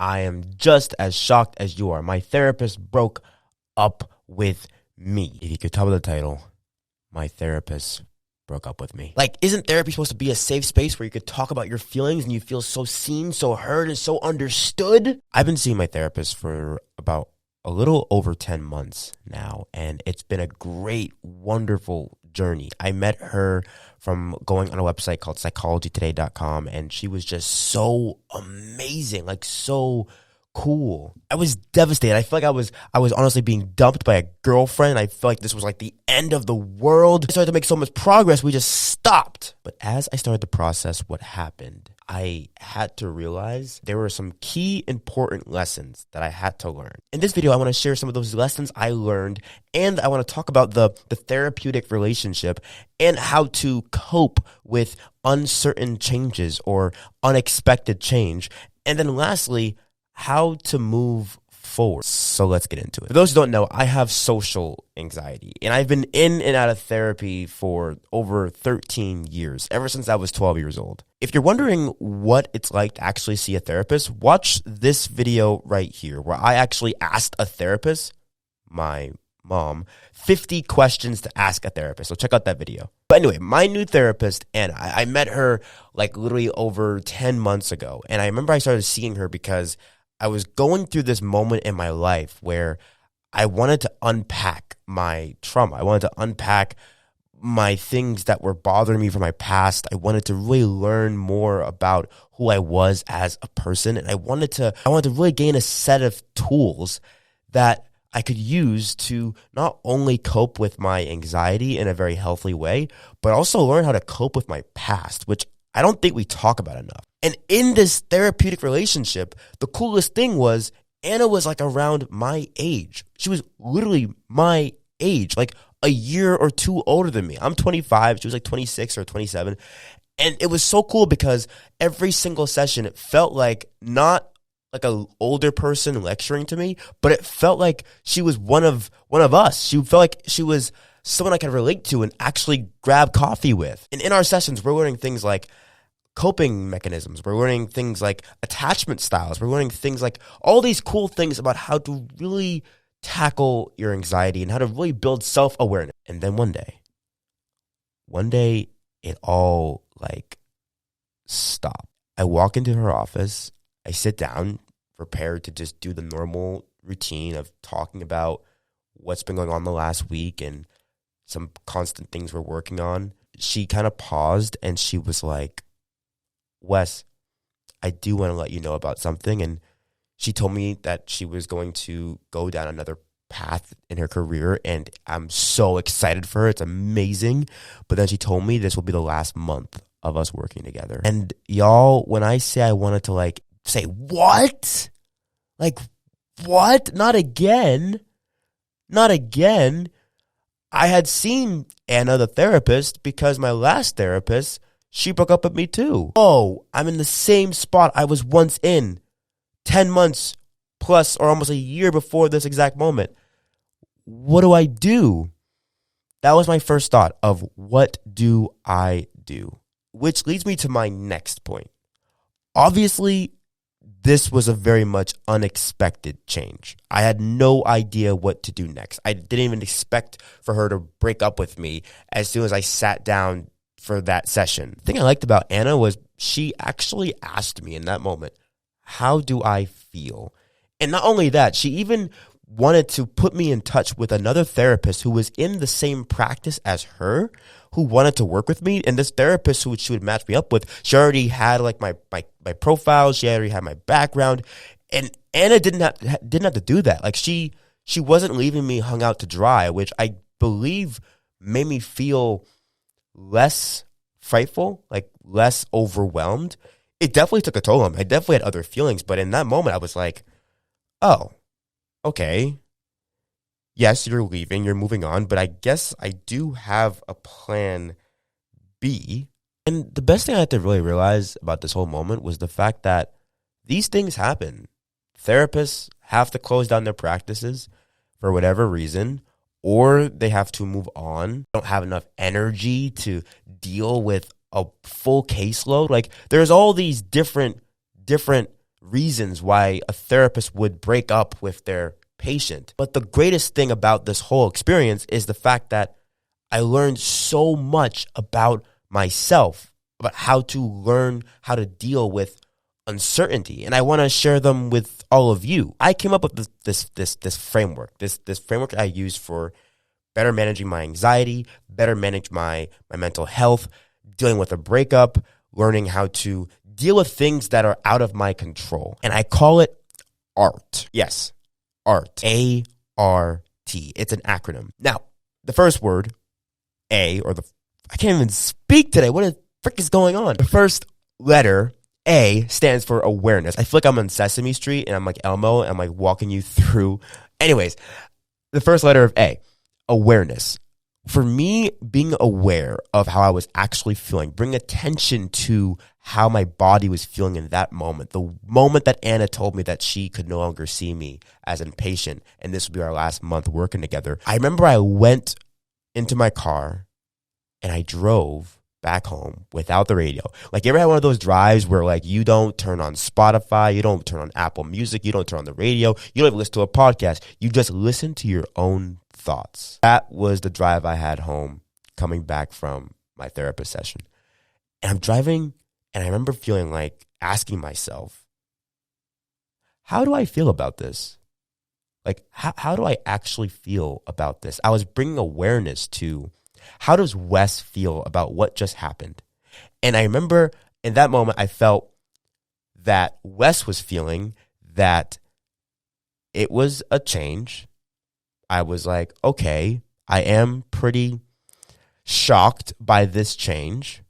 I am just as shocked as you are. My therapist broke up with me. If you could tell by the title, my therapist broke up with me. Like, isn't therapy supposed to be a safe space where you could talk about your feelings and you feel so seen, so heard, and so understood? I've been seeing my therapist for about a little over 10 months now, and it's been a great, wonderful journey. I met her from going on a website called psychologytoday.com, and she was just so amazing, like so cool. I was devastated. I feel like I was honestly being dumped by a girlfriend. I felt like this was like the end of the world. I started to make so much progress, we just stopped. But as I started to process what happened, I had to realize there were some key important lessons that I had to learn. In this video, I want to share some of those lessons I learned, and I want to talk about the therapeutic relationship and how to cope with uncertain changes or unexpected change. And then lastly, how to move forward. So let's get into it. For those who don't know, I have social anxiety, and I've been in and out of therapy for over 13 years, ever since I was 12 years old. If you're wondering what it's like to actually see a therapist, watch this video right here, where I actually asked a therapist, my mom, 50 questions to ask a therapist. So check out that video. But anyway, my new therapist, Anna, I met her like literally over 10 months ago. And I remember I started seeing her because I was going through this moment in my life where I wanted to unpack my trauma. I wanted to unpack my things that were bothering me from my past. I wanted to really learn more about who I was as a person. And I wanted to really gain a set of tools that I could use to not only cope with my anxiety in a very healthy way, but also learn how to cope with my past, which I don't think we talk about enough. And in this therapeutic relationship, the coolest thing was Anna was like around my age. She was literally my age, like a year or two older than me. I'm 25. She was like 26 or 27. And it was so cool because every single session, it felt like not like an older person lecturing to me, but it felt like she was one of us. She felt like she was someone I could relate to and actually grab coffee with. And in our sessions, we're learning things like coping mechanisms. We're learning things like attachment styles. We're learning things like all these cool things about how to really tackle your anxiety and how to really build self-awareness. And then one day it all like stopped. I walk into her office. I sit down, prepared to just do the normal routine of talking about what's been going on the last week and some constant things we're working on. She kind of paused and she was like, Wes, I do want to let you know about something. And she told me that she was going to go down another path in her career, and I'm so excited for her. It's amazing. But then she told me this will be the last month of us working together. And y'all, when I say I wanted to like say, what? Like, what? Not again. Not again. I had seen Anna, the therapist, because my last therapist, she broke up with me too. Oh, I'm in the same spot I was once in 10 months plus or almost a year before this exact moment. What do I do? That was my first thought of what do I do? Which leads me to my next point. Obviously, this was a very much unexpected change. I had no idea what to do next. I didn't even expect for her to break up with me as soon as I sat down for that session. The thing I liked about Anna was she actually asked me in that moment, how do I feel? And not only that, she even wanted to put me in touch with another therapist who was in the same practice as her, who wanted to work with me. And this therapist who she would match me up with, she already had like my profile. She already had my background. And Anna didn't have to do that. Like she wasn't leaving me hung out to dry, which I believe made me feel less frightful, like less overwhelmed. It definitely took a toll on me. I definitely had other feelings, but in that moment I was like, oh, okay. Yes, you're leaving, you're moving on, but I guess I do have a plan B. And the best thing I had to really realize about this whole moment was the fact that these things happen. Therapists have to close down their practices for whatever reason, or they have to move on, don't have enough energy to deal with a full caseload. Like there's all these different reasons why a therapist would break up with their patient. But the greatest thing about this whole experience is the fact that I learned so much about myself, about how to learn how to deal with uncertainty. And I want to share them with all of you. I came up with this framework, this framework I use for better managing my anxiety, better manage my mental health, dealing with a breakup, learning how to deal with things that are out of my control. And I call it ART. Yes, ART. A-R-T. It's an acronym. Now, the first word, I can't even speak today. What the frick is going on? The first letter, A, stands for awareness. I feel like I'm on Sesame Street and I'm like Elmo and I'm like walking you through. Anyways, the first letter of A, awareness. For me, being aware of how I was actually feeling, bring attention to how my body was feeling in that moment. The moment that Anna told me that she could no longer see me as an patient and this would be our last month working together. I remember I went into my car and I drove back home without the radio. Like, you ever had one of those drives where like you don't turn on Spotify, you don't turn on Apple Music, you don't turn on the radio, you don't even listen to a podcast, you just listen to your own thoughts. That was the drive I had home coming back from my therapist session. And I'm driving and I remember feeling like asking myself, how do I feel about this? Like, how do I actually feel about this? I was bringing awareness to, how does Wes feel about what just happened? And I remember in that moment, I felt that Wes was feeling that it was a change. I was like, okay, I am pretty shocked by this change.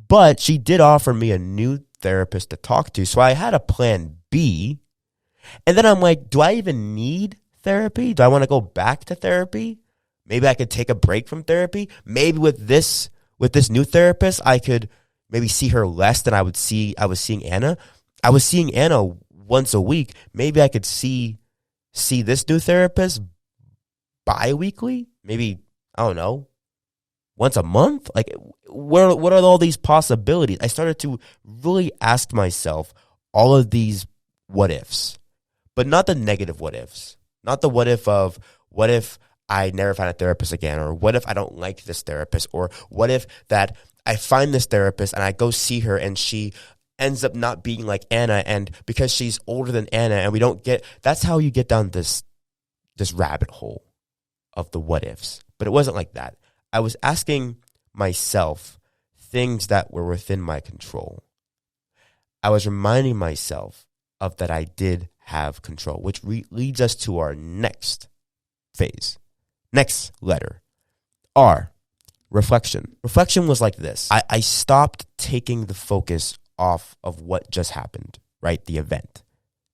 But she did offer me a new therapist to talk to. So I had a plan B. And then I'm like, do I even need therapy? Do I want to go back to therapy? Maybe I could take a break from therapy. Maybe with this new therapist, I could maybe see her less than I was seeing Anna. I was seeing Anna once a week. Maybe I could see this new therapist bi-weekly. Maybe, I don't know, once a month. Like, what are all these possibilities? I started to really ask myself all of these what ifs, but not the negative what ifs. Not the what if of, what if I never find a therapist again, or what if I don't like this therapist, or what if that I find this therapist and I go see her and she ends up not being like Anna, and because she's older than Anna and we don't get, that's how you get down this rabbit hole of the what ifs. But it wasn't like that. I was asking myself things that were within my control. I was reminding myself of that I did have control, which leads us to our next phase. Next letter, R, reflection. Reflection was like this. I stopped taking the focus off of what just happened, right? The event.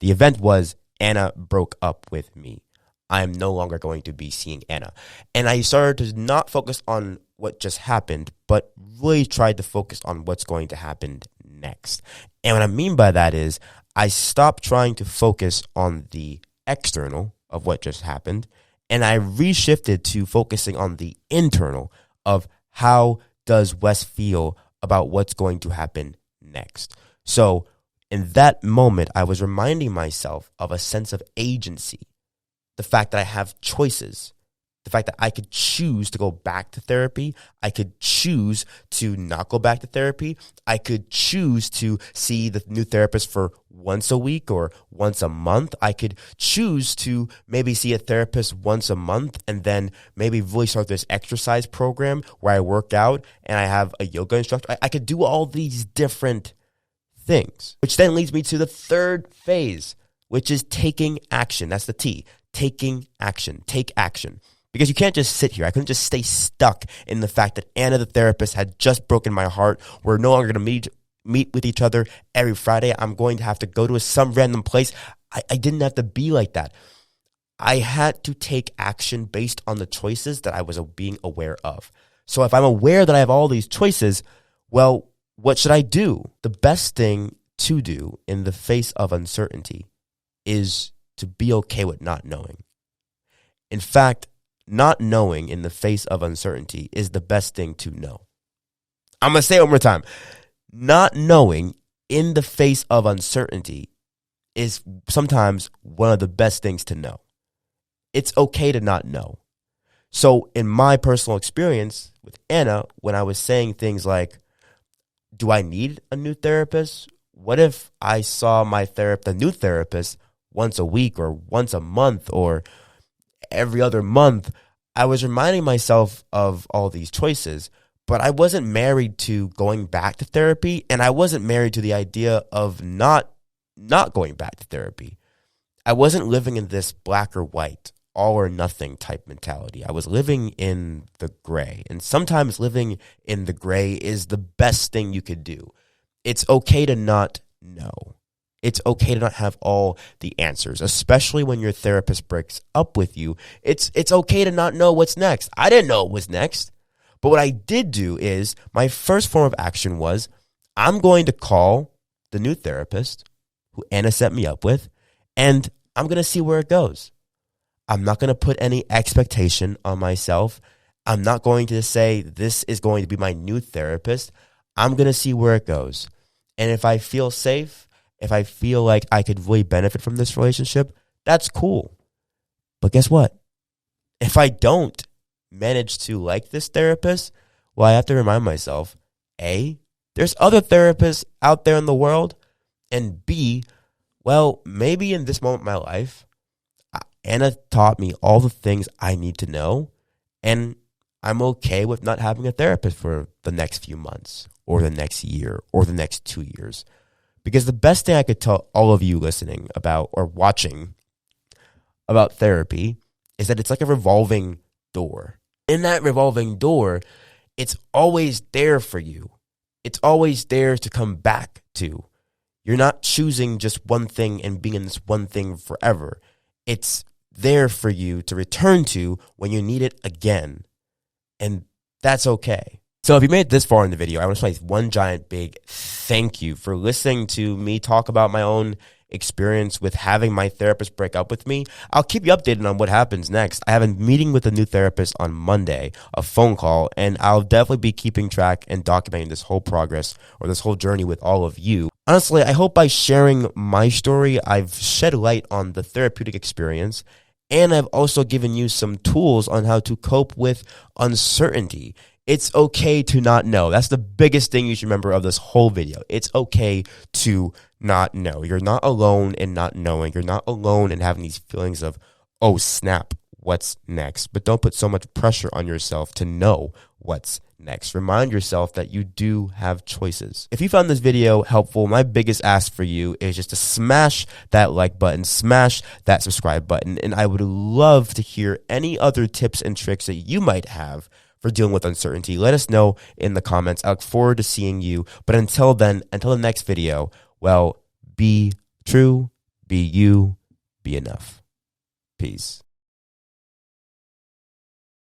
The event was Anna broke up with me. I'm no longer going to be seeing Anna. And I started to not focus on what just happened, but really tried to focus on what's going to happen next. And what I mean by that is I stopped trying to focus on the external of what just happened, and I reshifted to focusing on the internal of how does Wes feel about what's going to happen next. So in that moment, I was reminding myself of a sense of agency, the fact that I have choices, the fact that I could choose to go back to therapy. I could choose to not go back to therapy. I could choose to see the new therapist for once a week or once a month. I could choose to maybe see a therapist once a month and then maybe really start this exercise program where I work out and I have a yoga instructor. I could do all these different things, which then leads me to the third phase, which is taking action. That's the T. Taking action. Take action. Because you can't just sit here. I couldn't just stay stuck in the fact that Anna, the therapist, had just broken my heart. We're no longer going to meet with each other every Friday. I'm going to have to go to some random place. I didn't have to be like that. I had to take action based on the choices that I was being aware of. So if I'm aware that I have all these choices, well, what should I do? The best thing to do in the face of uncertainty is to be okay with not knowing. In fact, not knowing in the face of uncertainty is the best thing to know. I'm going to say it one more time. Not knowing in the face of uncertainty is sometimes one of the best things to know. It's okay to not know. So in my personal experience with Anna, when I was saying things like, do I need a new therapist? What if I saw the new therapist, once a week or once a month or every other month? I was reminding myself of all these choices, but I wasn't married to going back to therapy, and I wasn't married to the idea of not going back to therapy. I wasn't living in this black or white, all or nothing type mentality. I was living in the gray, and sometimes living in the gray is the best thing you could do. It's okay to not know. It's okay to not have all the answers, especially when your therapist breaks up with you. It's okay to not know what's next. I didn't know what was next. But what I did do is my first form of action was I'm going to call the new therapist who Anna set me up with, and I'm going to see where it goes. I'm not going to put any expectation on myself. I'm not going to say this is going to be my new therapist. I'm going to see where it goes. And if I feel safe, if I feel like I could really benefit from this relationship, that's cool. But guess what? If I don't manage to like this therapist, well, I have to remind myself, A, there's other therapists out there in the world, and B, well, maybe in this moment in my life, Anna taught me all the things I need to know, and I'm okay with not having a therapist for the next few months or the next year or the next 2 years. Because the best thing I could tell all of you listening about or watching about therapy is that it's like a revolving door. In that revolving door, it's always there for you. It's always there to come back to. You're not choosing just one thing and being in this one thing forever. It's there for you to return to when you need it again. And that's okay. So if you made it this far in the video, I want to say one giant big thank you for listening to me talk about my own experience with having my therapist break up with me. I'll keep you updated on what happens next. I have a meeting with a new therapist on Monday, a phone call, and I'll definitely be keeping track and documenting this whole progress or this whole journey with all of you. Honestly, I hope by sharing my story, I've shed light on the therapeutic experience, and I've also given you some tools on how to cope with uncertainty. It's okay to not know. That's the biggest thing you should remember of this whole video. It's okay to not know. You're not alone in not knowing. You're not alone in having these feelings of, oh, snap, what's next? But don't put so much pressure on yourself to know what's next. Remind yourself that you do have choices. If you found this video helpful, my biggest ask for you is just to smash that like button, smash that subscribe button, and I would love to hear any other tips and tricks that you might have for dealing with uncertainty. Let us know in the comments. I look forward to seeing you. But until then, until the next video, well, be true, be you, be enough. Peace.